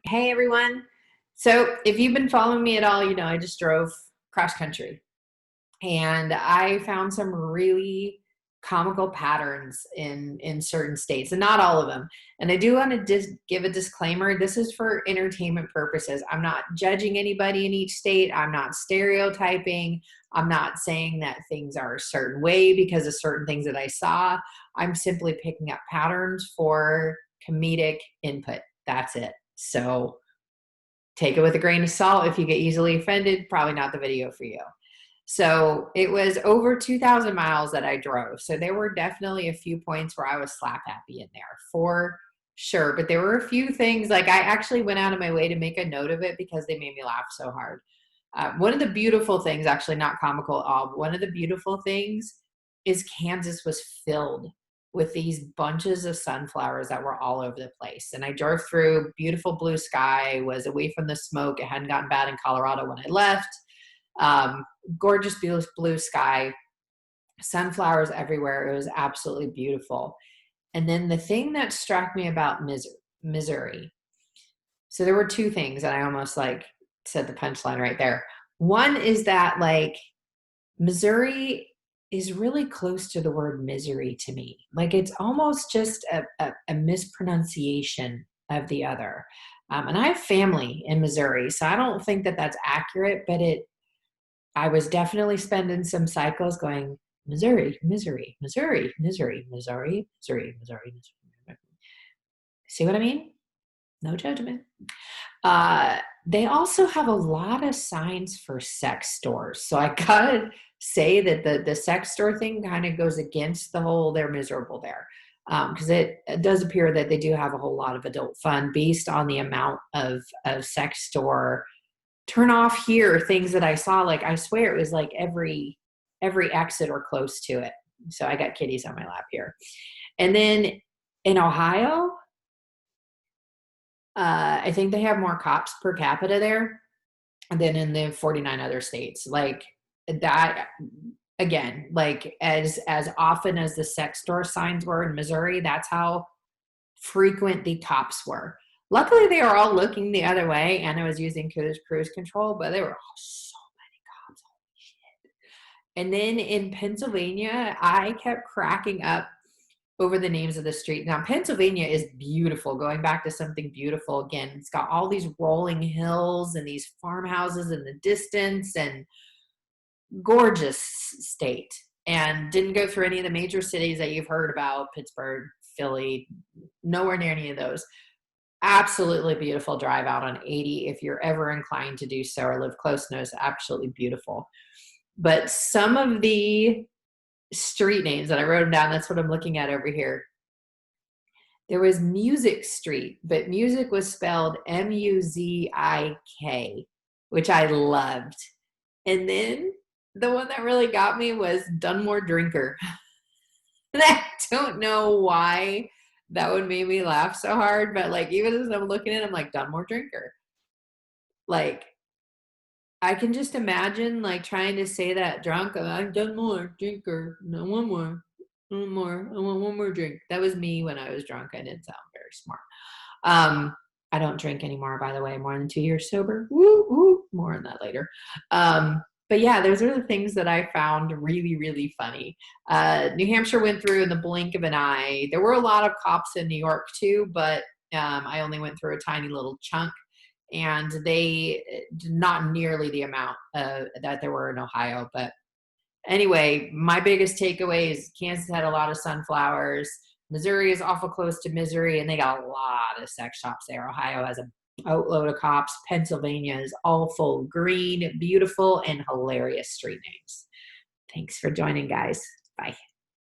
Hey everyone. So if you've been following me at all, you know I just drove cross country and I found some really comical patterns in certain states and not all of them. And I do want to just give a disclaimer. This is for entertainment purposes. I'm not judging anybody in each state. I'm not stereotyping. I'm not saying that things are a certain way because of certain things that I saw. I'm simply picking up patterns for comedic input. That's it. So take it with a grain of salt. If you get easily offended, probably not the video for you. So it was over 2,000 miles that I drove. So there were definitely a few points where I was slap happy in there for sure. But there were a few things like I actually went out of my way to make a note of it because they made me laugh so hard. One of the beautiful things, actually not comical at all, but one of the beautiful things is Kansas was filled with these bunches of sunflowers that were all over the place. And I drove through beautiful blue sky, was away from the smoke. It hadn't gotten bad in Colorado when I left. Gorgeous blue sky, sunflowers everywhere. It was absolutely beautiful. And then the thing that struck me about Missouri. So there were two things, and I almost like said the punchline right there. One is that like Missouri is really close to the word misery to me. Like it's almost just a mispronunciation of the other. And I have family in Missouri, so I don't think that that's accurate, but I was definitely spending some cycles going Missouri, misery, Missouri, misery, Missouri, Missouri, Missouri, Missouri. See what I mean? No judgment. They also have a lot of signs for sex stores. So I gotta say that the sex store thing kind of goes against the whole they're miserable there. Because it does appear that they do have a whole lot of adult fun based on the amount of sex store turn off here things that I saw. Like I swear it was like every exit or close to it. So I got kitties on my lap here. And then in Ohio, I think they have more cops per capita there than in the 49 other states. Like that again, like as often as the sex store signs were in Missouri, that's how frequent the cops were. Luckily, they were all looking the other way, and I was using cruise control, but there were so many cops. Holy shit. And then in Pennsylvania, I kept cracking up over the names of the street. Now, Pennsylvania is beautiful, going back to something beautiful again. It's got all these rolling hills and these farmhouses in the distance and gorgeous state. And didn't go through any of the major cities that you've heard about, Pittsburgh, Philly, nowhere near any of those. Absolutely beautiful drive out on 80 if you're ever inclined to do so or live close to it. It's absolutely beautiful. But some of the street names that I wrote them down, that's what I'm looking at over here. There was Music Street, but music was spelled Muzik, which I loved. And then the one that really got me was Dunmore Drinker. And I don't know why that would make me laugh so hard, but like even as I'm looking at it, I'm like, Dunmore Drinker. Like I can just imagine like trying to say that drunk. I've done more drinker. No, one more. One more. I want one more drink. That was me when I was drunk. I didn't sound very smart. I don't drink anymore, by the way. More than 2 years sober. Woo, woo. More on that later. But yeah, those are the things that I found really, really funny. New Hampshire went through in the blink of an eye. There were a lot of cops in New York too, but I only went through a tiny little chunk, and they not nearly the amount that there were in Ohio. But anyway, my biggest takeaway is Kansas had a lot of sunflowers. Missouri is awful close to misery, and they got a lot of sex shops there. Ohio has a boatload of cops. Pennsylvania is all full green, beautiful, and hilarious street names. Thanks for joining, guys. Bye.